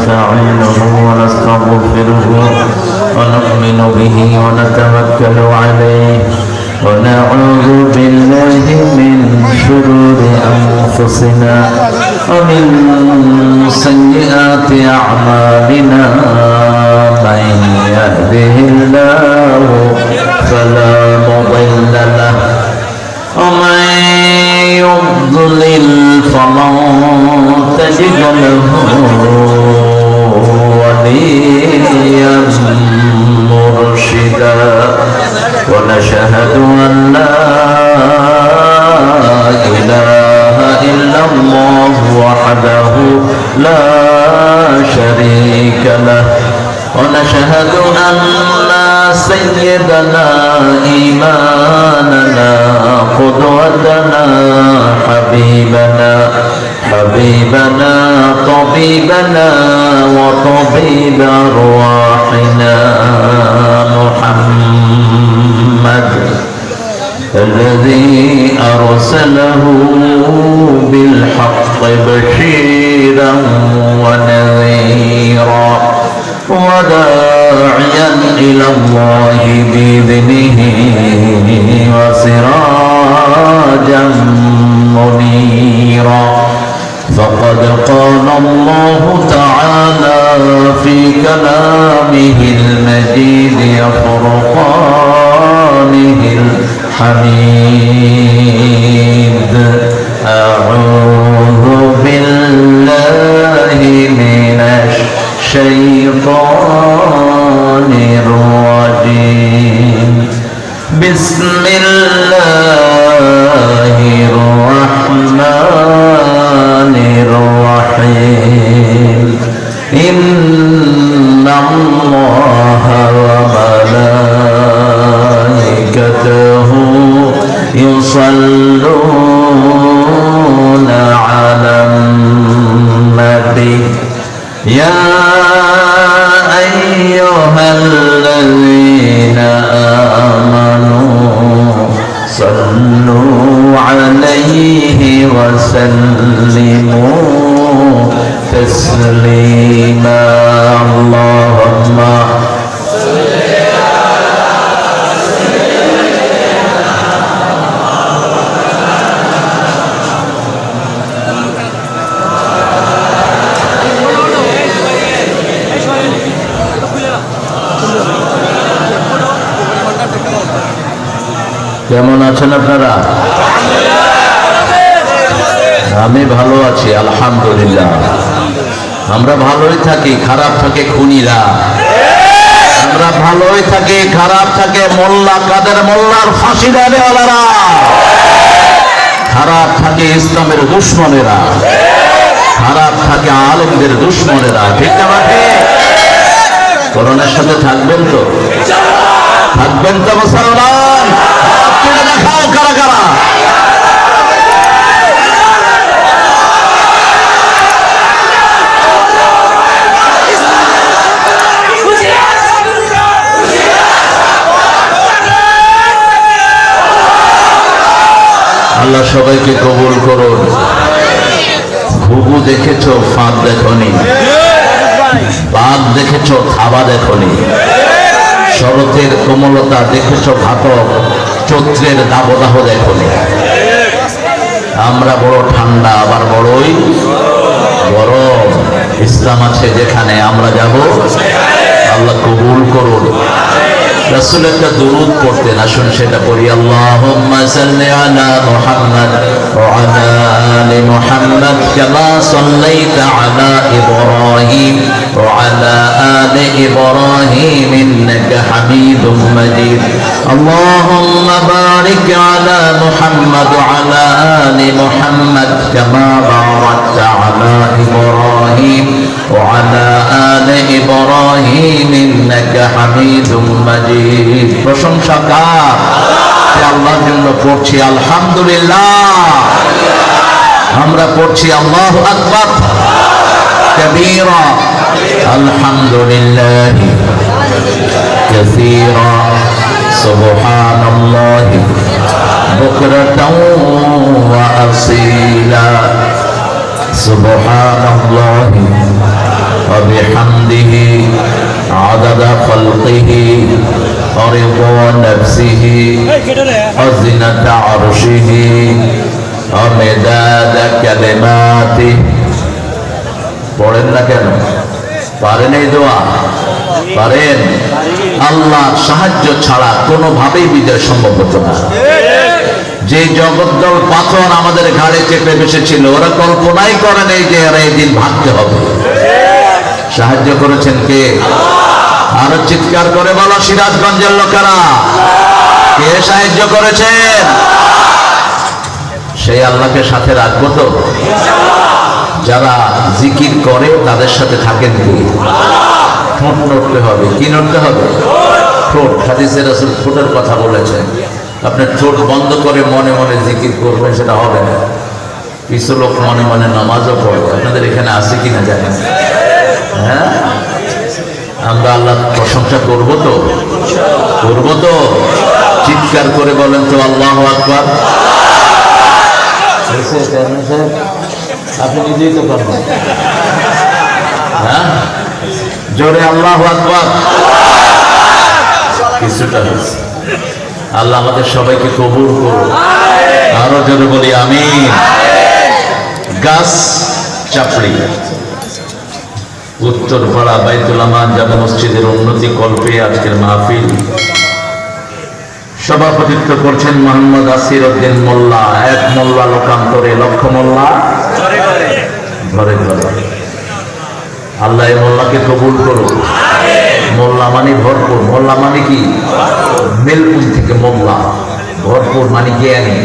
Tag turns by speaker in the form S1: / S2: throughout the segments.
S1: ونستعينه ونستغفره ونؤمن به ونتوكل عليه ونعوذ بالله من شرور أنفسنا ومن سيئات أعمالنا من يهده الله فلا مضل له ومن يضلل فلن تجد له وليا مرشدا ونشهد أن لا إله إلا الله وحده لا شريك له ونشهد أن سيدنا إمامنا قدوتنا حبيبنا طبيبنا وطبيب أرواحنا محمد الذي أرسله بالحق بشيرا ونذيرا وداعيا إلى الله بإذنه وسراجا منيرا فقد قال الله تعالى في كلامه المجيد وفرقانه الحميد أعوذ بالله من الشيطان الرجيم بسم الله الرحمن الرحيم إن الله وملائكته يصلون على النبي يا أيها الذين آمنوا صلوا عليه وسلموا تسليما اللهم কেমন আছেন আপনারা? আমি ভালো আছি আলহামদুলিল্লাহ। আমরা ভালোই থাকি, খারাপ থাকে খুনিরা। আমরা ভালোই থাকি, খারাপ থাকে মোল্লা কাদের মোল্লার ফাঁসি দেওয়ালারা। খারাপ থাকে ইসলামের দুশমনেরা, খারাপ থাকে আলেমদের দুশমনেরা। ঠিক না ঠিক? করোনার সাথে থাকবেন তো? থাকবেন তো মুসলমান? দেখাও কারা কারা। আল্লাহ সবাইকে কবুল করুন। ঘুঘু দেখেছো, ফাঁদ দেখনি। বাঘ দেখেছো, থাবা দেখনি। শরতের কোমলতা দেখেছো, ঘাতক চৈত্রের দাবদাহ দেখনি। আমরা বড় ঠান্ডা, আবার বড়ই গরম। ইসলাম আছে যেখানে, আমরা যাব। আল্লাহ কবুল করুন। রাসূল একটা দুরূদ পড়তেন, আসুন সেটা পড়ি। আল্লাহুম্মা সাল্লি আলা মুহাম্মাদ ওয়া আলা আলি মুহাম্মাদ কামা সাল্লাইতা আলা ইব্রাহিম ওয়া আলা আলি ইব্রাহিম ইন্নাকা হামিদুম মাজিদ। আল্লাহুম্মা বারিক আলা মুহাম্মাদ ওয়া আলা আলি মুহাম্মাদ কামা বারাকতা আলা ইব্রাহিম ওয়া আলা আলি ইব্রাহিম ইন্নাকা হামিদুম মাজিদ। প্রশংসা কার? আল্লাহর জন্য পড়ছি আলহামদুলিল্লাহ। আমরা পড়ছি আল্লাহু আকবার কবীরা আলহামদুলিল্লাহ কাসীরা সুবহানাল্লাহি বুকরাতাও ওয়া আসীলা সুবহানাল্লাহি ওয়া عدد خلقه ورضا نفسه وزنة عرشه ومداد كلماته পড়েন না কেন? পারেন এই দোয়া? পারেন? আল্লাহর সাহায্য ছাড়া কোনোভাবেই বিজয় সম্ভব হতো না। যে জগদ্দল পাথর আমাদের ঘাড়ে চেপে বসেছিল, ওরা কল্পনাই করেন এই যে এরা এই দিন ভাবতে হবে। সাহায্য করেছেন কে? আরো চিৎকার করে বলো সিরাজগঞ্জের লোকেরা, কে সাহায্য করেছেন? সেই আল্লাহকে সাথে রাখবো তো? যারা জিকির করে তাদের সাথে থাকেন কি? ঠোঁট নড়তে হবে। কি নড়তে হবে? ঠোঁট। হাদিসে রাসূল ঠোঁটের কথা বলেছেন। আপনি ঠোঁট বন্ধ করে মনে মনে জিকির করবেন, সেটা হবে না। কিছু লোক মনে মনে নামাজও পড়ে, আপনাদের এখানে আছে কিনা জানেন? হ্যাঁ, আমরা আল্লাহর প্রশংসা করবো তো? করবো তো? চিৎকার করে বলেন তো আল্লাহু আকবার। আপনি নিজেই তো করবেন, হ্যাঁ, জোরে আল্লাহু আকবার। কিছুটা হয়েছে। আল্লাহ আমাদের সবাইকে কবুল করুন। আরো জোরে বলি আমিন। গাছ চাপড়ি উত্তরপাড়া বাইতুল আমান জামে মসজিদের উন্নতি কল্পে আজকের মাহফিল সভাপতিত্ব করছেন মোহাম্মদ আসির উদ্দিন মোল্লা। এক মোল্লা লোকান্তরে লক্ষ মোল্লা ঘরে ঘরে। আল্লাহ এই মোল্লাকে কবুল করুন। মোল্লা মানে ভরপুর। মোল্লা মানে কি? মেলপুর থেকে মোল্লা। ভরপুর মানে জ্ঞানী।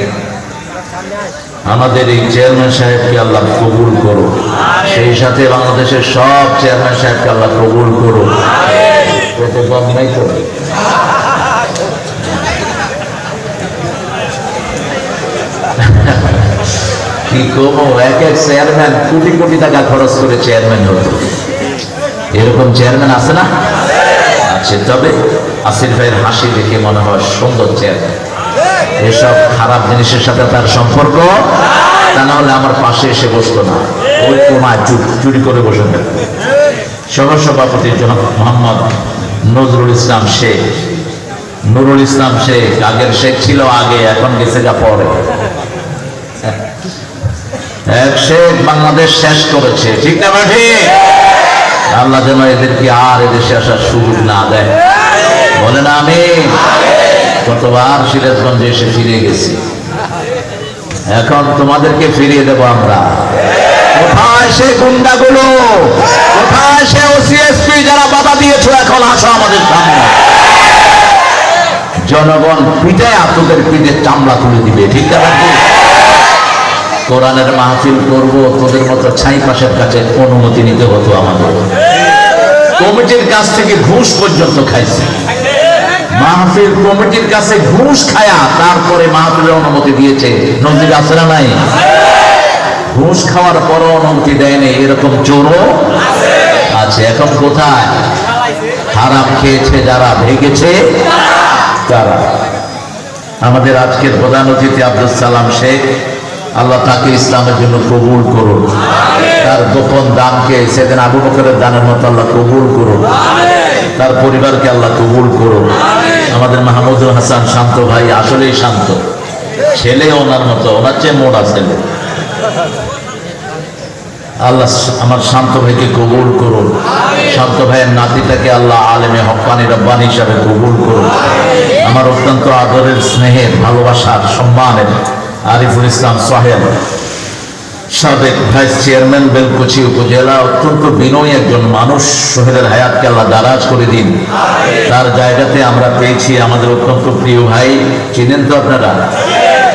S1: আমাদের এই চেয়ারম্যান সাহেবকে আল্লাহ কবুল করুন। সেই সাথে বাংলাদেশের সব চেয়ারম্যান সাহেবকে আল্লাহ কবুল করুন। পেটে কম নাই তো? কি করবো, এক এক চেয়ারম্যান কোটি কোটি টাকা খরচ করে চেয়ারম্যান হতো। এরকম চেয়ারম্যান আছে না? আছে। তবে আসির ভাইয়ের হাসি দেখে মনে হয় সুন্দর চেয়ারম্যান। এসব খারাপ জিনিসের সাথে তার সম্পর্ক, তা না হলে আমার পাশে এসে বসতো না। ওই কোনায় চুরি করে বসে থাকতো। সহসভাপতি মোহাম্মদ নজরুল ইসলাম শেখ। নুরুল ইসলাম শেখ আগের শেখ ছিল আগে, এখন গেছে যা পরে। এক শেখ বাংলাদেশ শেষ করেছে, ঠিক না ভাই? আল্লাহ যেন এদেরকে আর এদেশে আসার সুযোগ না দেয়। বলে না আমি কতবার সিরাজগঞ্জে এসে ফিরে গেছি, এখন তোমাদেরকে ফিরিয়ে দেবো আমরা। কোথায় সে গুন্ডাগুলো? কোথায় সে ওসিএসপি যারা বাধা দিয়েছো? এখন আসো আমাদের সামনে। জনগণ পিঠায় তোদের পিঠে চামড়া তুলে দিবে, ঠিক না? কোরআনের মাহফিল করব, তোদের মতো ছাই পাশের কাছে অনুমতি নিতে হতো আমাদের। কমিটির কাছ থেকে ঘুষ পর্যন্ত খাইছে। মাহফিল কমিটির কাছে ঘুষ খায়া তারপরে মাহফিলের অনুমতি দিয়েছে। নজির আছে না নাই? ঘুষ খাওয়ার পরও অনুমতি দেয়নি, এরকম চোরও আছে। এখন কোথায়? হারাম খেয়েছে যারা, ভেগেছে তারা। আমাদের আজকের প্রধান অতিথি আব্দুল সালাম শেখ, আল্লাহ তাকে ইসলামের জন্য কবুল করুন। তার গোপন দানকে সেদিন আবু বকরের দানের মতো আল্লাহ কবুল করুন। তার পরিবারকে আল্লাহ কবুল করুন। আমাদের মাহমুদুল হাসান শান্ত ভাই আসলেই শান্ত ছেলে, ওনার মতো, ওনার চেয়ে মোড়া ছেলে। আল্লাহ আমার শান্ত ভাইকে কবুল করুন। শান্ত ভাইয়ের নাতিটাকে আল্লাহ আলেমে হক্কানি রব্বানি হিসাবে কবুল করুন। আমার অত্যন্ত আদরের, স্নেহের, ভালোবাসার, সম্মানের আরিফুল ইসলাম সাহেব, সাবেক ভাইস চেয়ারম্যান বেলকুচি উপজেলা, অত্যন্ত বিনয়ী একজন মানুষ। সোহেলের হায়াতকে আল্লাহ দারাজ করে দিন। তার জায়গাতে আমরা পেয়েছি আমাদের অত্যন্ত প্রিয় ভাই, চিনেন তো আপনারা?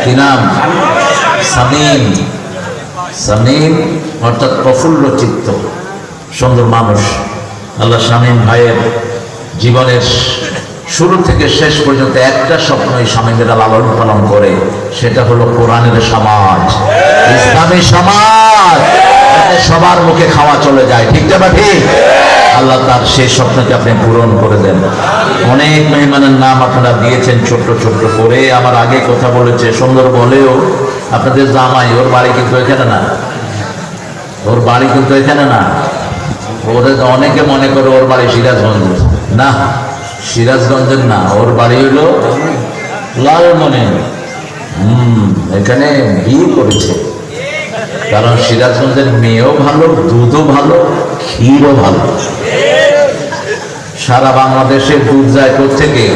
S1: কি নাম? সামিম। সামিম অর্থাৎ প্রফুল্ল চিত্ত, সুন্দর মানুষ। আল্লাহ শামীম ভাইয়ের জীবনের শুরু থেকে শেষ পর্যন্ত একটা স্বপ্নই স্বামীরা লালন পালন করে, সেটা হলো কোরআনের সমাজ, ইসলামী সমাজ, সবার মুখে খাওয়া চলে যায়, ঠিক না ঠিক? আল্লাহ তার সেই স্বপ্নকে আপনি পূরণ করে দেন। অনেক মেহমানের নাম আপনারা দিয়েছেন ছোট্ট ছোট্ট করে, আমার আগে কথা বলেছে, সুন্দর বলেও আপনাদের জামাই, ওর বাড়ি কিন্তু এখানে না, ওর বাড়ি কিন্তু এখানে না। ওদের অনেকে মনে করে ওর বাড়ি সিরাজগঞ্জ। না, সিরাজগঞ্জের না, ওর বাড়ি হলো লালমনি। এখানে বিয়ে করেছে, কারণ সিরাজগঞ্জের মেয়েও ভালো, দুধও ভালো, ক্ষীরও ভালো। সারা বাংলাদেশে দুধ যায় কোত্থেকে?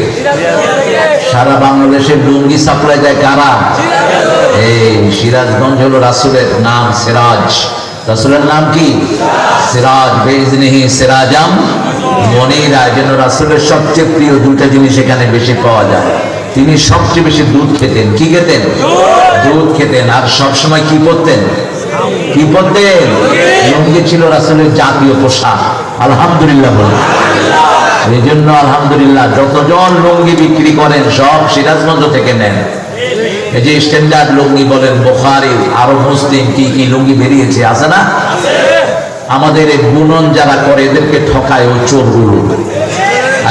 S1: সারা বাংলাদেশে লুঙ্গি সাপ্লাই যায় কারা? এই সিরাজগঞ্জ হলো রাসূলের নাম সিরাজ। রাসূলের নাম কি? সিরাজ। বেইজনিহি সিরাজাম মুনীরা। এই জন্য রাসূলের সবচেয়ে প্রিয় দুইটা জিনিস এখানে বেশি পাওয়া যায়। তিনি সবচেয়ে বেশি দুধ খেতেন। কি খেতেন? দুধ খেতেন। আর সবসময় কি করতেন? কি পরতেন? লুঙ্গি ছিল রাসূলের জাতীয় পোশাক। আলহামদুলিল্লাহ বলেন। এই জন্য আলহামদুলিল্লাহ যতজন লুঙ্গি বিক্রি করেন সব সিরাজগঞ্জ থেকে নেন। এই যে স্ট্যান্ডার্ড লুঙ্গি বলেন, বুখারী, আরো মুসলিম, কি কি লুঙ্গি বেরিয়েছে, আছে না? আমাদের এই বুনন যারা করে এদেরকে ঠকায় ও চোরগুলো,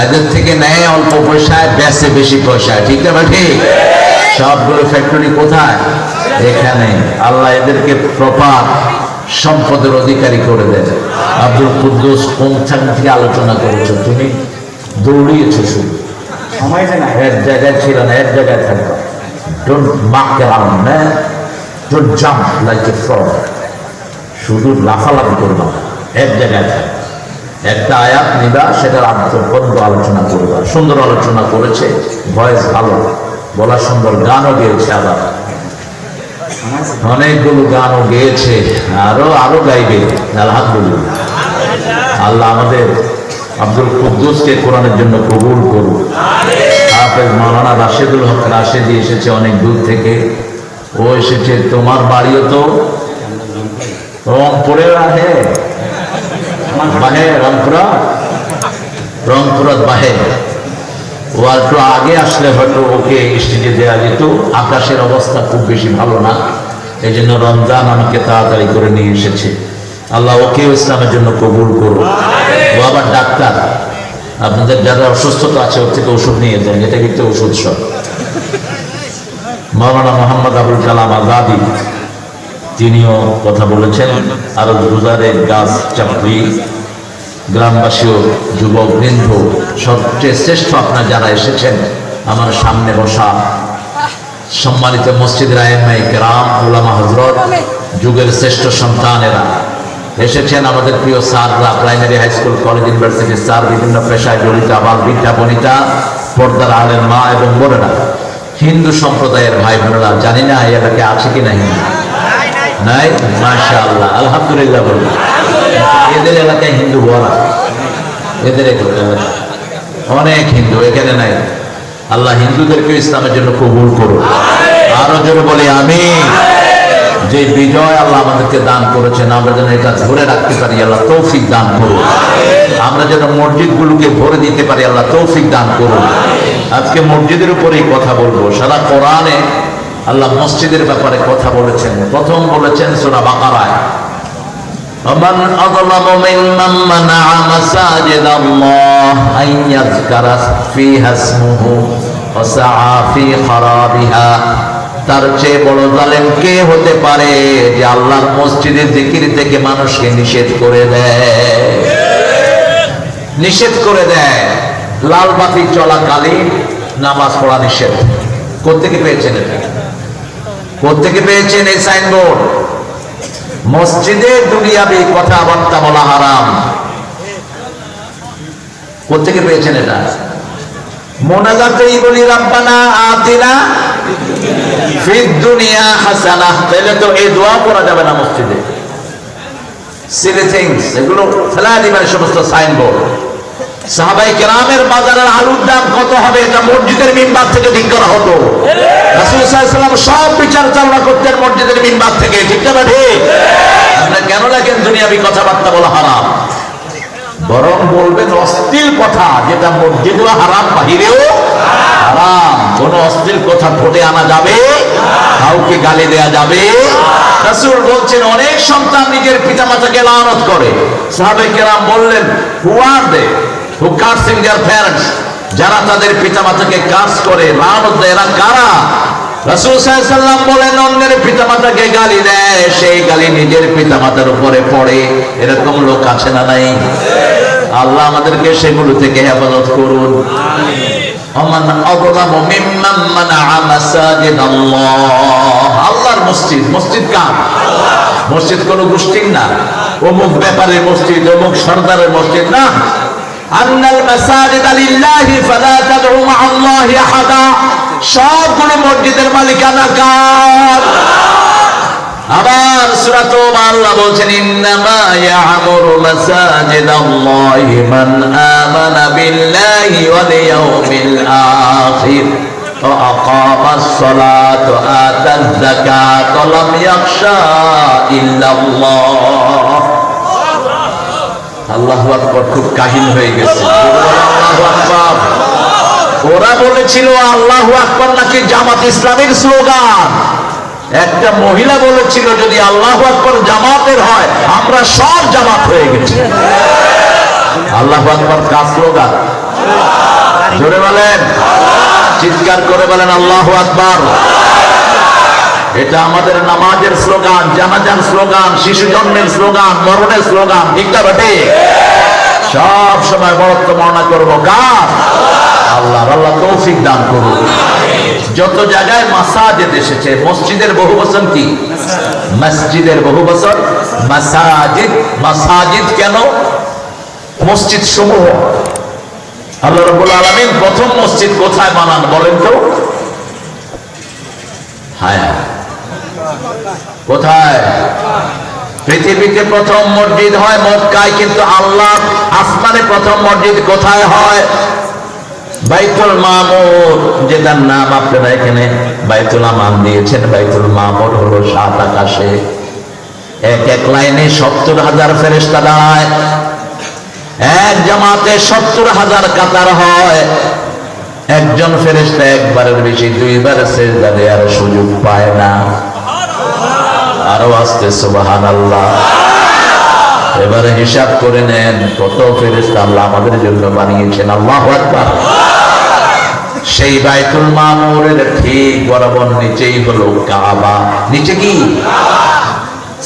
S1: এদের থেকে নেয় অল্প পয়সায়, বেচে বেশি পয়সায়। ঠিক না ঠিক? সবগুলো ফ্যাক্টরি কোথায়? এখানে। আল্লাহ এদেরকে প্রপার সম্পদের অধিকারী করে দেয়। আব্দুল কুদ্দুস কোনখান থেকে আলোচনা করেছো তুমি? দৌড়িয়েছো শুধু, এক জায়গায় ছিল না, এক জায়গায় থাকবে। Don't mark around, don't jump like a frog. শুধু লাফালাফি করবা, এক জায়গায় থাকবে। একটা আয়াত নিবা, সেটার আন্তঃপদ্য আলোচনা করবা। সুন্দর আলোচনা করেছে, ভয়েস ভালো, বলা সুন্দর, গানও গেয়েছে, আবার অনেকগুলো গানও গেয়েছে, আরো গাইবে। আলহামদুলিল্লাহ। আল্লাহ আমাদের আব্দুল কুদ্দুসকে কোরআনের জন্য কবুল করুন। হাফেজ মাওলানা রাশেদুল হক রাশেদি এসেছে অনেক দূর থেকে। ও এসেছে, তোমার বাড়িও তো রংপুরে বাহে, রংপুরত বাহে। ও একটু আগে আসলে হয়তো ওকে স্টেজে দেওয়া যেত। আকাশের অবস্থা খুব বেশি ভালো না, এই জন্য রমজান আমাকে তাড়াতাড়ি করে নিয়ে এসেছে। আল্লাহ ওকেও ইসলামের জন্য কবুল করুন। ও আবার ডাক্তার, আপনাদের যারা অসুস্থতা আছে ওর থেকে ওষুধ নিয়ে যান, এটা কিন্তু ওষুধ সব। মাওলানা মোহাম্মদ আবুল কালাম আজাদি তিনিও কথা বলেছেন। আরো গুজারের গাছ চাপড়ি, গ্রামবাসী, যুবক বৃন্দ, সবচেয়ে শ্রেষ্ঠ আপনারা যারা এসেছেন আমার সামনে বসা সম্মানিত মসজিদের আইম্মায়ে কেরাম, উলামা হযরত, যুগের শ্রেষ্ঠ সন্তানেরা এসেছেন, আমাদের প্রিয় স্যাররা, প্রাইমারি, হাই স্কুল, কলেজ, ইউনিভার্সিটির স্যার, বিভিন্ন পেশায় জড়িত আবাল বৃদ্ধা বনিতা, পর্দার আলেম মা এবং বোনেরা, হিন্দু সম্প্রদায়ের ভাই বোনেরা, জানি না এই এলাকায় আছে কি নাই? নাই? মাশাআল্লাহ, আলহামদুলিল্লাহ বলুন। এদের এলাকায় হিন্দু বলা, এদের এলাকায় অনেক হিন্দু, এখানে নাই। আল্লাহ হিন্দুদেরকে ইসলামের জন্য কবুল করুন। আরো জোরে বলি আমিন। যে বিজয় আল্লাহ আমাদেরকে দান করেছেন, আমরা যেন এটা ধরে রাখতে পারি, আল্লাহ তৌফিক দান করুন। আমরা যেন মসজিদগুলোকে ভরে দিতে পারি, আল্লাহ তৌফিক দান করুন। আজকে মসজিদের উপরেই কথা বলবো। সারা কোরআনে আল্লাহ মসজিদের ব্যাপারে কথা বলেছেন। প্রথম বলেছেন সূরা বাকারায়, ومن أظلم ممن منع مساجد الله أن يذكر فيها اسمه وسعى في خرابها। তার চেয়ে বড় জালেম কে হতে পারে যে আল্লাহর মসজিদের জিকির থেকে মানুষকে নিষেধ করে দেয়? নিষেধ করে দেয়। লাল বাতি চলাকালীন নামাজ পড়া নিষেধ। কোত্থেকে পেয়েছেন এটা? কোত্থেকে পেয়েছেন এই সাইনবোর্ড? মসজিদে দুনিয়াবি কথাবার্তা বলা হারাম। কোত্থেকে পেয়েছেন এটা? মোনাজাতেই বলি রাব্বানা আতিনা ফিদ দুনিয়া হাসানাহ। তাহলে তো এই দোয়া করা যাবে না মসজিদে। সিলি থিংস, এগুলো ফেলা দিবেন সমস্ত সাইনবোর্ড। সাহাবায়ে কেরামের বাজারের আলুর দাম কত হবে এটা মসজিদের মিম্বার থেকে ঠিক করা হতো। রাসূল সাল্লাল্লাহু আলাইহি ওয়াসাল্লাম সব বিচার চালনা করতেন মসজিদের মিম্বার থেকে। ঠিক না ঠিক? আপনারা কেন দেখেন দুনিয়াবি কথাবার্তা বলা হারাম? বরং বলবেন অশ্লীল কথা, যেটা মসজিদেও হারাম, বাহিরেও হারাম। কোন অশ্লীল কথা ভোটে আনা যাবে, কাউকে গালি দেয়া যাবে। রাসূল বলছেন অনেক সন্তান নিজের পিতামাতাকে লানত করে। সাহাবায়ে কেরাম বললেন, হু আর দে who cursing their parents? যারা তাদের পিতামাতাকে কাজ করে, লানত দেয়, এরা কারা? রাসূল সাল্লাল্লাহু আলাইহি ওয়াসাল্লাম বলেন, অন্যের পিতামাতাকে গালি দেয়, সেই গালি নিজের পিতামাতার উপরে পড়ে। এরকম লোক আছে না নাই? আল্লাহ আমাদেরকে সেগুলো থেকে হেফাজত করুন। ওমান আযলামু মিম্মান মানাআ মাসাজিদাল্লাহ। আল্লাহর মসজিদ, মসজিদ কার? মসজিদ কোন গোষ্ঠীর না, অমুক ব্যাপারের মসজিদ, অমুক সরদারের মসজিদ না। আন্নাল মাসাজিদা লিল্লাহি ফালা তাদউ মা'আল্লাহি আহাদা। সবগুলো মসজিদের মালিকানা কার? আবার সূরা তাওবা আল্লাহ বলেন ইন্নামা ইয়া'মুরু মাসাজিদাল্লাহি মান আমানা বিল্লাহি ওয়াল ইয়াউমিল আখির ওয়া আকামাস সালাতা ওয়া আতাজ যাকাতা ওয়া লাম ইয়াখশা ইল্লাল্লাহ। আল্লাহু আকবার, খুব কাহিল হয়ে গেছে। আল্লাহু আকবার। ওরা বলেছিল আল্লাহু আকবার নাকি জামাত ইসলামের স্লোগান। একটা মহিলা বলেছিল যদি আল্লাহু আকবার জামাতের হয় আমরা সব জামাত হয়ে গেছি। আল্লাহু আকবার কার স্লোগান? জোরে বলেন, চিৎকার করে বলেন আল্লাহু আকবার। এটা আমাদের নামাজের স্লোগান, জানাজার স্লোগান, শিশু জন্মের স্লোগান, মরণের স্লোগান। ঠিক না বেটে? সব সময় বরত্ব বর্ণনা করবো কার? আল্লাহ। আল্লাহ তৌফিক দান করুন। যত জায়গায় মাসাজিদ এসেছে, মসজিদের বহু বচন কি? মসজিদের বহু বচন মাসাজিদ। মাসাজিদ কেন? মসজিদ সমূহ। আল্লাহ রাব্বুল আলামিন প্রথম মসজিদ কোথায় বানান বলেন তো? হায় কোথায়? পৃথিবীতে প্রথম মসজিদ হয় মক্কায়, কিন্তু আল্লাহ আসমানে প্রথম মসজিদ কোথায় হয়? বাইতুল মামুর, যেটার নাম আপনারা এখানে বাইতুল আমান দিয়েছেন। বাইতুল মামুর হলো 7 আকাশে। এক এক লাইনে 70,000 ফেরেশতা দাঁড়ায়। এক জামাতে 70,000 কাতার হয়। একজন ফেরেশতা একবারের বেশি 2 বার সিজদা দেওয়ার সুযোগ পায় না। আরো আস্তে সুবহানাল্লাহ। এবারে হিসাব করে নেন কত ফেরেশতা আল্লাহ আমাদের জন্য বানিয়েছেন। আল্লাহু আকবার। সেই বাইতুল মামুরের ঠিক বরাবর নিচেই হলো কাবা। নিচে কি?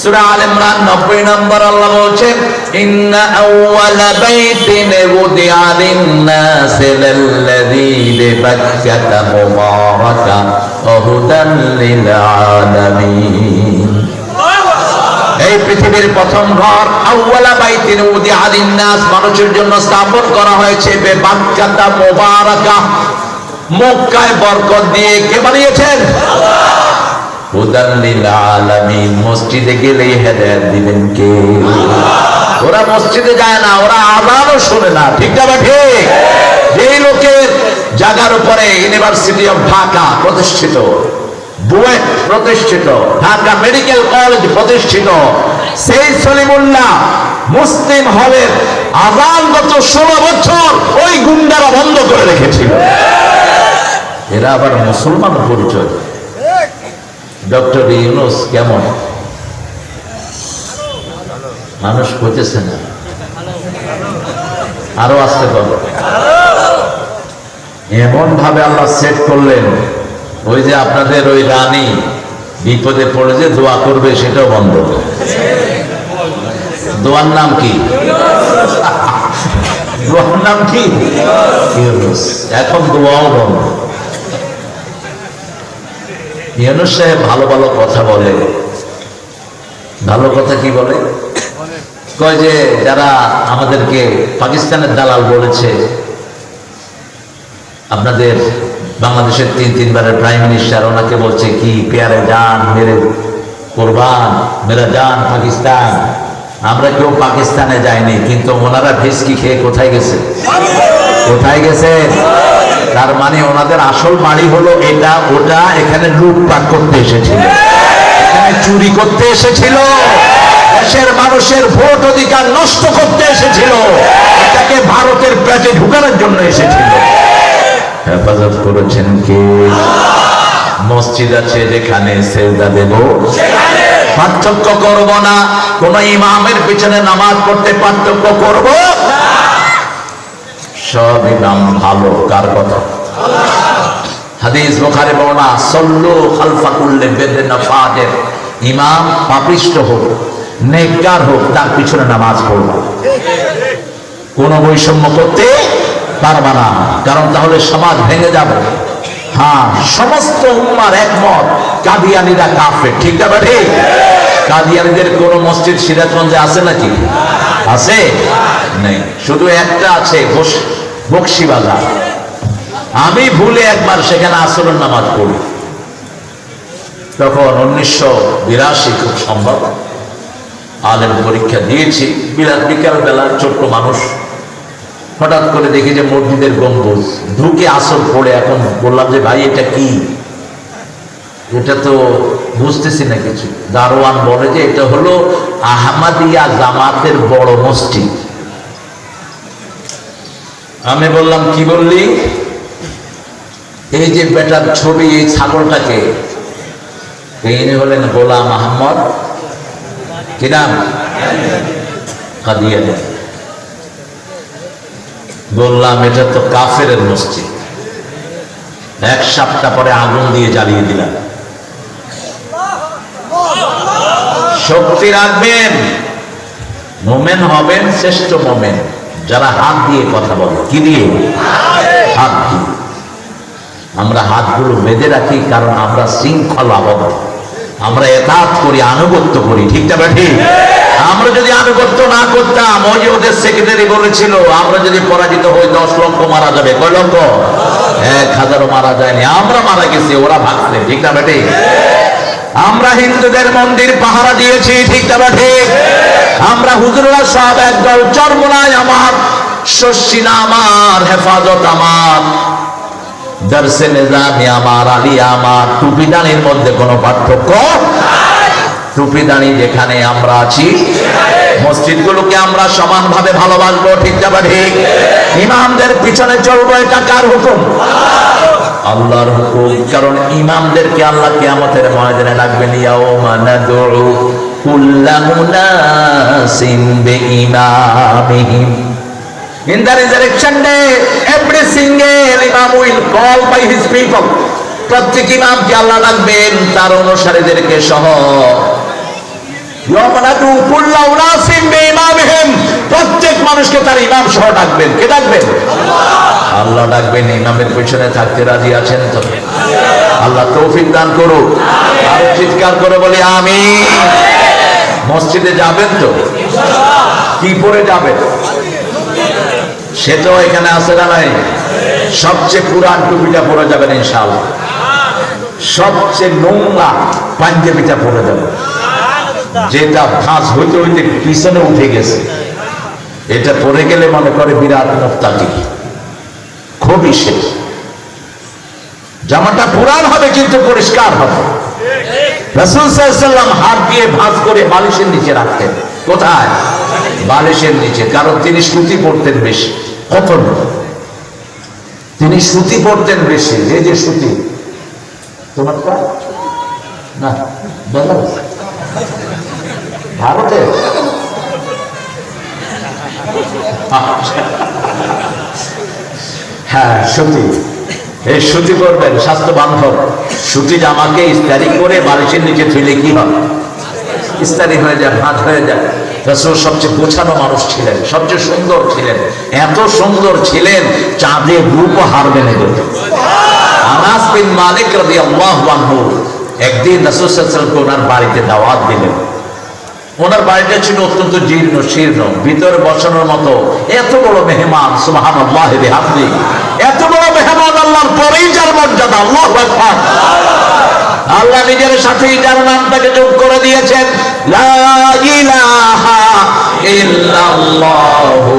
S1: সূরা আল ইমরান 90 নম্বর আল্লাহ বলছেন ইন্না আউওয়ালা বাইতিন উদিআ লিন-নাসি লাল্লাযী বিবাক্কাতা মুবারাকান ওয়া হুদান লিল আলামিন। এই পৃথিবীর প্রথম ঘর আউওয়ালা বাইতিন উদিআ লিন-নাস, মানুষের জন্য স্থাপন করা হয়েছে বিবাক্কাতা মুবারাকা, মক্কায় বরকত দিয়ে। কে বানিয়েছেন? আল্লাহ। হুদান লিল আলামিন, মসজিদে গেলেই হেদায়েত দিবেন কে? আল্লাহ। ওরা মসজিদে যায় না, ওরা আযানও শুনে না। ঠিক না ঠিক? যেই লোকের জায়গার উপরে ইউনিভার্সিটি অফ ঢাকা প্রতিষ্ঠিত, বুয়েট প্রতিষ্ঠিত, ঢাকা মেডিকেল কলেজ প্রতিষ্ঠিত, সেই সলিমুল্লাহ মুসলিম হলের আযান গত 16 বছর ওই গুন্ডারা বন্ধ করে রেখেছিল। এরা আবার মুসলমান পরিচয়। ডক্টর ইউনূস কেমন মানুষ হইতেছে না? আরো আসতে পারো। এমন ভাবে আল্লাহ সেট করলেন, ওই যে আপনাদের ওই রানী বিপদে পড়ে যে দোয়া করবে সেটাও বন্ধ। দোয়ার নাম কি? দোয়ার নাম কি? ইউনূস। এখন দোয়াও বন্ধ। ইউনূস সাহেব ভালো ভালো কথা বলে। ভালো কথা কি বলে? কয় যে যারা আমাদেরকে পাকিস্তানের দালাল বলেছে, আপনাদের বাংলাদেশের 3 বারের প্রাইম মিনিস্টার, ওনাকে বলছে কি পেয়ারে জান মেরে কুরবান মেরা জান পাকিস্তান। আমরা কেউ পাকিস্তানে যাইনি, কিন্তু ওনারা ভিস্কি খেয়ে কোথায় গেছে? কোথায় গেছে? তার মানে ওনাদের আসল বাড়ি হলো এটা ওটা, এখানে লুটপাট করতে এসেছিল, এখানে চুরি করতে এসেছিল, দেশের মানুষের ভোট অধিকার নষ্ট করতে এসেছিল, এটাকে ভারতের পেটে ঢুকানোর জন্য এসেছিল। হেফাজত করেছেন কে? মসজিদ আছে যেখানে সেজদা দেব সেখানে। পার্থক্য করব না, কোন ইমামের পিছনে নামাজ পড়তে পার্থক্য করব না। সব ইমাম ভালো। কার কথা? হাদিস বুখারী বর্ণনা সল্লু খালফা কুল্লি বিদরিন ফাজির, ইমাম পাপিষ্ট হোক নেককার হোক তার পিছনে নামাজ পড়ব। কোনো বৈষম্য করতে পারবা না, কারণ তাহলে সমাজ ভেঙে যাবে। হ্যাঁ, সমস্ত উম্মার একমত কাদিয়ানীরা কাফের, ঠিক না ঠিক? কাদিয়ানীদের কোন মসজিদ সিরাজগঞ্জে আছে নাকি? আছে? নেই, শুধু একটা আছে বকশিবাজার। আমি ভুলে একবার সেখানে আসরের নামাজ পড়ি, তখন 1982 খুব সম্ভব। আলেম পরীক্ষা দিয়েছি, বিকাল বেলা, ছোট্ট মানুষ। হঠাৎ করে দেখি যে মসজিদের গম্বুজ, ঢুকে আসর পড়ে। এখন বললাম যে ভাই এটা কি? এটা তো বুঝতেছি না কিছু। দারোয়ান বলে যে এটা হলো আহমদিয়া জামাতের বড় মসজিদ। আমি বললাম কি বললি? এই যে বেটার ছবি, এই ছাগলটাকে, ইনি হলেন গোলাম আহমদ, কি নাম? কাদিয়ানী। বললাম এটা তো কাফের মসজিদ। এক সপ্তাহ পরে আগুন দিয়ে জ্বালিয়ে দিলাম। শক্তি রাখবেন, মোমেন হবেন, শ্রেষ্ঠ মোমেন যারা হাত দিয়ে কথা বলে। কি দিয়ে? হাত দিয়ে। আমরা হাতগুলো বেঁধে রাখি, কারণ আমরা শৃঙ্খলাবদ্ধ, আমরা এতাত করি, আনুগত্য করি, ঠিক না ঠিক? আমরা যদি আনুগত্য না করতাম, ওই যে ওদের সেক্রেটারি বলেছিল আমরা যদি পরাজিত হই 10 লক্ষ মারা যাবে। কয় লক্ষ? 1000ও মারা যায়নি, আমরা মারা গেছি, ওরা ভাগছে, ঠিক না ঠিক? আমরা হিন্দুদের মন্দির পাহারা দিয়েছি, ঠিক না ঠিক? আমরা হুজুররা সব একদল, চরমোনাই আমার, শস্যিনা আমার, হেফাজত আমার, দর্শে নিজামি আমার, আলিয়া আমার। টুপি দাঁড়ির মধ্যে কোনো পার্থক্য? টুপি দাঁড়ি যেখানে আমরা আছি, মসজিদগুলোকে আমরা সমানভাবে ভালোবাসবো, ঠিক না ঠিক? ইমামদের পিছনে চলবো, এটা কার হুকুম? আল্লাহর হুকুম। কারণ ইমামদেরকে আল্লাহ কিয়ামতের ময়দানে ডাকবেন, ইয়াউমা নাদউ কুল্লা মুনাসিন বিইমামিহিম। In the resurrection day, every single imam will call by his people. প্রত্যেক ইমামকে আল্লাহ ডাকবেন তার অনুসারীদেরকে সহ। প্রত্যেক মানুষকে তার ইমাম সহ ডাকবেন। কে ডাকবেন? আল্লাহ ডাকবেন। ইমামের পেছনে থাকতে রাজি আছেন তো? আল্লাহ তৌফিক দান করুক। আর চিৎকার করে বলি আমিন। মসজিদে যাবেন তো? কি পরে যাবেন? সেটাও এখানে আছে না নাই? সবচেয়ে পুরান টুপিটা পরে যাবেন ইনশাআল্লাহ। সবচেয়ে নোংরা পাঞ্জাবিটা পরে যাবেন, যেটা ভাঁজ হইতে হইতে পিছনে উঠে গেছে। এটা পরে গেলে মনে করে বিরাট মুক্তাকি, খুবই শেষ। জামাটা পুরান হবে কিন্তু পরিষ্কার হবে। রাসূল সাল্লাল্লাহু আলাইহি ওয়াসাল্লাম হাত দিয়ে ভাঁজ করে বালিশের নিচে রাখতেন। কোথায়? বালিশের নিচে। কারণ তিনি সুতি পড়তেন বেশি। কত? তিনি সুতি পড়তেন বেশি। এই যে সুতি, তোমারটা না, ভারতে হ্যাঁ সুতি। এই সুতি পরবেন, স্বাস্থ্য বান্ধব। সুতি জামাকে ইস্তারি করে বালিশের নিচে ফেলে কি হয়? ইস্তারি হয়ে যায়, ভাঁজ হয়ে যায়। রাসূল সবচেয়ে গোছানো মানুষ ছিলেন, সবচেয়ে সুন্দর ছিলেন। এত সুন্দর ছিলেন, চাঁদের রূপও হার মেনে যেত। আনাস বিন মালিক রাদিয়াল্লাহু আনহু একদিন রাসূল সাল্লাল্লাহু আলাইহি ওয়াসাল্লাম ওনার বাড়িতে দাওয়াত দিলেন। ওনার বাড়িটা ছিল অত্যন্ত জীর্ণ শীর্ণ, ভিতরে বসানোর মতো এত বড় মেহমান। সুবহানাল্লাহি বিহামদি। এত বড় মেহমান আল্লাহর পরেই যার মর্যাদা। আল্লাহু আকবার। আল্লাহ নিজের সাথে যার নামটাকে যোগ করে দিয়েছেন, লা ইলাহা ইল্লাল্লাহু।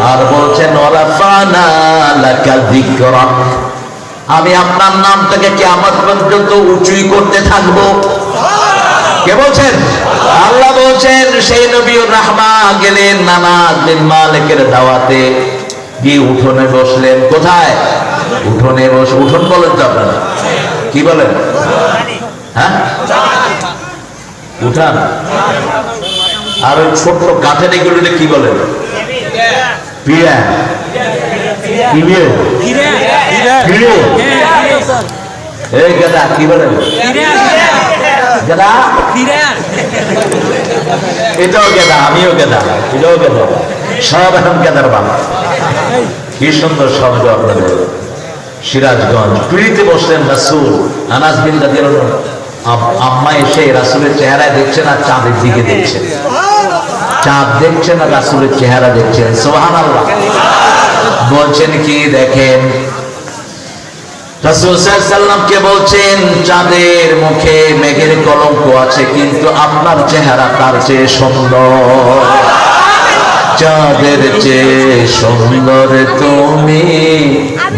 S1: আর বলছেন ওয়ারাফানা লাকা যিকরাক, আমি আপনার নামটাকে কিয়ামত পর্যন্ত উঁচুই করতে থাকবো। কে বলছেন? আল্লাহ বলছেন। সেই নবীর রাহমা গেলেন আনাস বিন মালিকের দাওয়াতে, গিয়ে উঠোনে বসলেন। কোথায়? উঠোনে বসে। উঠোন বলেন তো আপনারা? কি বলেন? হ্যাঁ, উঠান। আর ওই ছোট্ট কাঠের এগুলো কি বলেন? পিড়া। এই গাদা কি বলেন? গাদা। এটাও গেদা, আমিও গেদা, এটাও গেদা, সব এখন গেদার বাবা। কি সুন্দর শব্দ আপনাদের। সিরাজগঞ্জ পিড়িতে বসলেন রাসূল। আনাস বিন রাদিয়াল্লাহু আম্মা এসে রাসূলের চেহারায় দেখছেন আর চাঁদের দিকে দেখছেন। চাঁদ দেখছেন আর রাসূলের চেহারা দেখছেন। সুবহানাল্লাহ। বলছেন কি দেখেন, রাসূল সাল্লাল্লাহু আলাইহি সাল্লামকে বলছেন চাঁদের মুখে মেঘের কলঙ্ক আছে, কিন্তু আপনার চেহারা তার চেয়ে সুন্দর। চাঁদের চেয়ে সুন্দর তুমি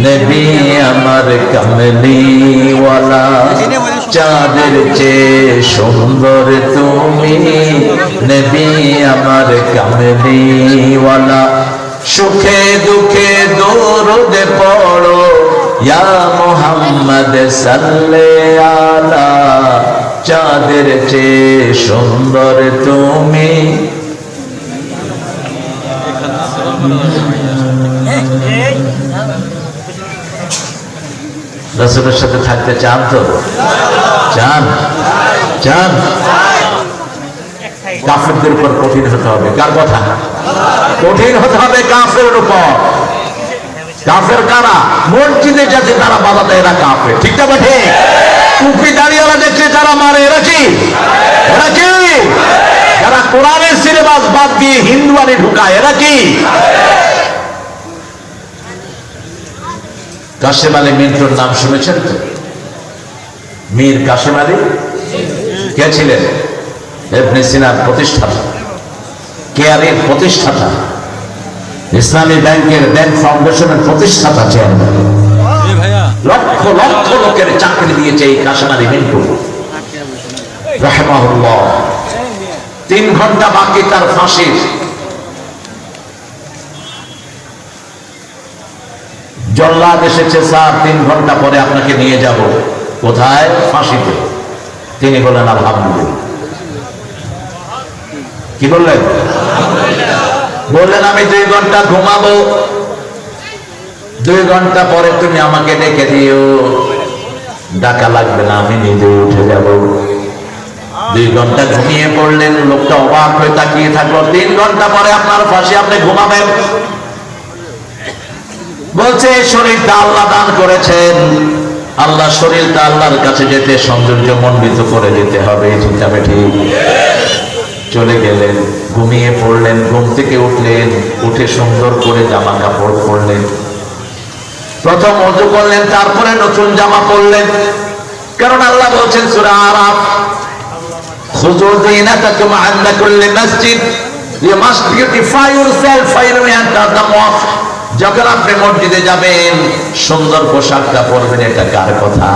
S1: নবী আমার কামলিওয়ালা। চাঁদের চেয়ে সুন্দর তুমি নবী আমার কামলিওয়ালা। সুখে দুঃখে দরুদ পড়ো ইয়া মুহাম্মদ সাল্লাল্লাহু আলা। চাঁদের চেয়ে সুন্দর তুমি। রাসূলের সাথে থাকতে চান তো? চান? চান? কাফেরদের উপর কঠিন হতে হবে। কার কথা? কঠিন হতে হবে কাফেরের উপর। কাফের কারা? মসজিদে যাতে তারা বাধা দেয় এরা কাফের, ঠিক না ঠিক? টুপি দাঁড়িয়েওয়ালা দেখছে যারা মারে এরা কি? এরা কি? যারা কোরআনের সিলেবাস বাদ দিয়ে হিন্দুয়ানি ঢুকায় এরা কি? কাশেম আলী মিন্টুর নাম শুনেছেন তো? মীর কাশেম আলী কে ছিলেন? ইবনে সিনার প্রতিষ্ঠাতা, কেয়ারের প্রতিষ্ঠাতা, ইসলামী ব্যাংকের ব্যাংক ফাউন্ডেশনের প্রতিষ্ঠাতা, চেয়ারম্যান। লক্ষ লক্ষ লোকের চাকরি দিয়েছে এই কাশেম আলী মিন্টু রাহিমাহুল্লাহ। 3 ঘন্টা বাকি তার ফাঁসির। জল্লাদ এসেছে, স্যার 3 ঘন্টা পরে আপনাকে নিয়ে যাব। কোথায়? ফাঁসিতে। তিনি বললেন আলহামদুলিল্লাহ। কি বললেন? বললেন আমি 2 ঘন্টা ঘুমাবো, 2 ঘন্টা পরে তুমি আমাকে ডেকে দিও। ডাকা লাগবে না, আমি নিজে উঠে যাব। 2 ঘন্টা ঘুমিয়ে পড়লেন। লোকটা অবাক হয়ে তাকিয়ে থাকলো। 3 ঘন্টা পরে আপনার ফাঁসি, আপনি ঘুমাবেন? বলছে শরীরটা আল্লাহ দান করেছেন, আল্লাহ শরীরটা আল্লাহর কাছে যেতে সৌন্দর্য মণ্ডিত করে যেতে হবে, চিন্তা ঠিক। চলে গেলেন, ঘুমিয়ে পড়লেন। ঘুম থেকে উঠলেন, উঠে সুন্দর করে জামা কাপড় পরলেন। প্রথম ওযু করলেন, তারপরে নতুন জামা পরলেন। কারণ আল্লাহ বলছেন সূরা আরাফ, খুযু যিনাতাকুম ইনদা কুল্লি মসজিদ, you must beautify yourself fine you enter the mosque. যখন আপনি মসজিদে যাবেন সুন্দর পোশাকটা পরবেন। এটা কার কথা?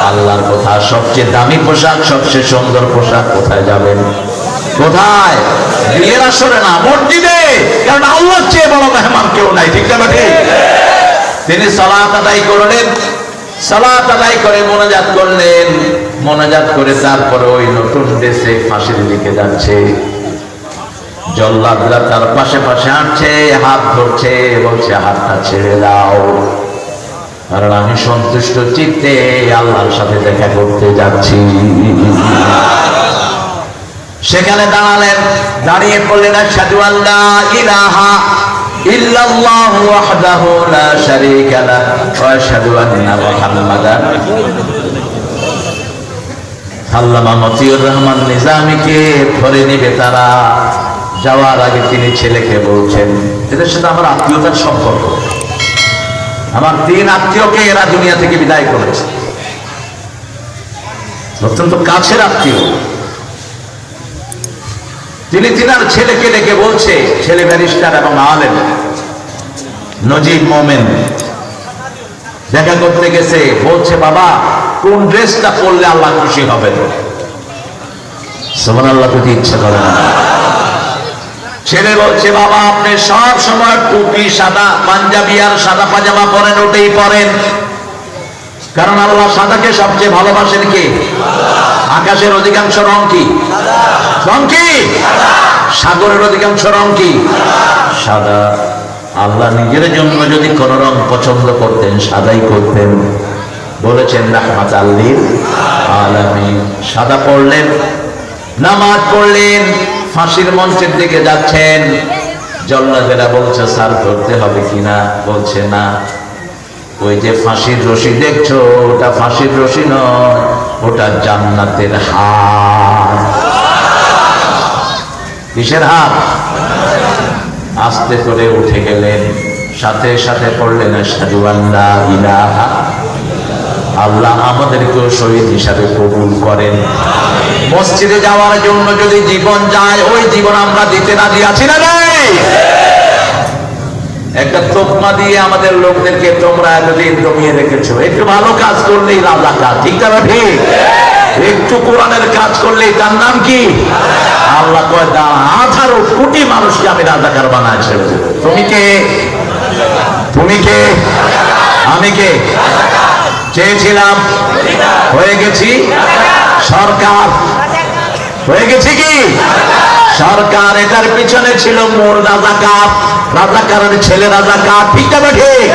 S1: আল্লাহর কথা। সবচেয়ে দামি পোশাক, সবচেয়ে সুন্দর পোশাক কোথায় যাবেন? কোথায়? বিয়ের আসরে না, মসজিদে। কারণ আল্লাহর চেয়ে বড় মেহমান কেউ নাই, ঠিক না ঠিক? তিনি সালাত আদায় করলেন, সালাত আদায় করে মোনাজাত করলেন। মোনাজাত করে তারপরে ওই নতুন দেশে ফাঁসির দিকে যাচ্ছে। জল্লাদরা তার পাশে পাশে হাঁটছে, হাত ধরছে, বলছে হাতটা ছেড়ে দাও, কারণ আমি সন্তুষ্ট চিত্তে আল্লাহর সাথে দেখা করতে যাচ্ছি। সেখানে দাঁড়ালেন, দাঁড়িয়ে পড়লেন আশহাদু আল্লা ইলাহা ইল্লাল্লাহু ওয়াহদাহু লা শারীকা লাহু ওয়া আশহাদু আন্না মুহাম্মাদান। আল্লামা মতিউর রহমান নিজামীকে ধরে নিবে তারা। যাওয়ার আগে তিনি ছেলেকে বলছেন, এদের সাথে আমার আত্মীয়তার সম্পর্ক, আমার 3 আত্মীয়কে এরা দুনিয়া থেকে বিদায় করেছে, অত্যন্ত কাছের আত্মীয়। তিনি তিনার ছেলেকে ডেকে বলছে, ছেলে ব্যারিস্টার এবং আলেম, নজিব মোমেন, দেখা করতে গেছে। বলছে বাবা কোন ড্রেসটা পরলে আল্লাহ খুশি হবে? সুবহানাল্লাহ, যদি ইচ্ছা করে না। ছেলে বলছে বাবা আপনি সব সময় টুপি, সাদা পাঞ্জাবি আর সাদা পাজামা পরেন, ওটাই পরেন, কারণ আল্লাহ সাদাকে সবচেয়ে ভালোবাসেন কে? আকাশের অধিকাংশ রং কি? রং কি? সাগরের অধিকাংশ রং কি? সাদা। আল্লাহ নিজের জন্য যদি কোন রং পছন্দ করতেন সাদাই করতেন। বলেছেন রাহমাতাল লিল আলামিন। সাদা পড়লেন, নামাজ পড়লেন, ফাঁসির মঞ্চের দিকে যাচ্ছেন। জল্লাদেরা বলছে স্যার ধরতে হবে কিনা, বলছে না, ওই যে ফাঁসির রশি দেখছো ওটা ফাঁসির রশি নয়, ওটা জান্নাতের হাত। কিসের হাত? আস্তে করে উঠে গেলেন, সাথে সাথে পড়লেন আশহাদু আল্লা ইলাহা, আল্লাহ আমাদেরকেও শহীদ হিসাবে কবুল করেন। মসজিদে যাওয়ার জন্য যদি জীবন যায়, ওই জীবন আমরা দিতে রাজি আছি না নাই? একটা তোকমা দিয়ে আমাদের লোকদেরকে তোমরা এতদিন দমিয়ে রেখেছো, একটু ভালো কাজ করলেই রাজাকার, ঠিক না ঠিক? একটু কোরআনের কাজ করলেই তার নাম কি? আল্লাহ কয় 18 কোটি মানুষকে আমি রাজাকার বানায় ছেড়ে দেব। তুমি কে? তুমি কে? আমি কে? চেয়েছিলাম, হয়ে গেছি সরকার, হয়ে গেছি কি সরকার। এটার পিছনে ছিল মোর রাজাকার, রাজাকারের ছেলে রাজাকার, ঠিক না ঠিক?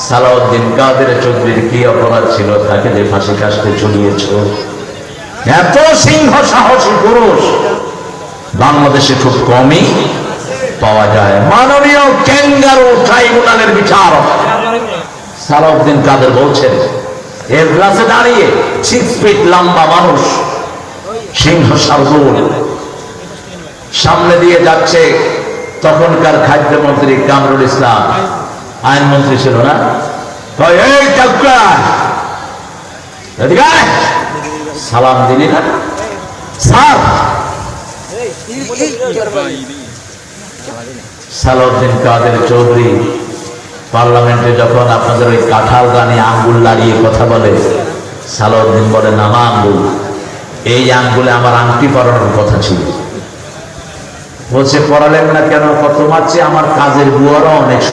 S1: সালাউদ্দিন কাদের চৌধুরীর কি অপরাধ ছিল তাকে যে ফাঁসি কাস্তে ঝুলিয়েছ? এত সিংহ সাহসী পুরুষ বাংলাদেশে খুব কমই পাওয়া যায়। মাননীয় ক্যাঙ্গারু ট্রাইব্যুনালের বিচারক সালাউদ্দিন কাদের বলছেন, এর গ্লাসে দাঁড়িয়ে 6 ফিট লম্বা মানুষ, সিংহ শার্দুল, সামনে দিয়ে যাচ্ছে তখনকার খাদ্যমন্ত্রী কামরুল ইসলাম, আইনমন্ত্রী ছিল না, এই টাকা সালাম দিলি না স্যার? সালাউদ্দিন কাদের চৌধুরী পার্লামেন্টে যখন আপনাদের ওই কাঁঠাল গানে আঙ্গুল লাড়িয়ে কথা বলে, সালাউদ্দিন বলে নামা আঙ্গুল, এই আঙ্গুলে আমার আংটি পরানোর কথা ছিল। বলছে পড়ালেন না কেন? কত মারছে, আমার কাজের বুয়ারও অনেক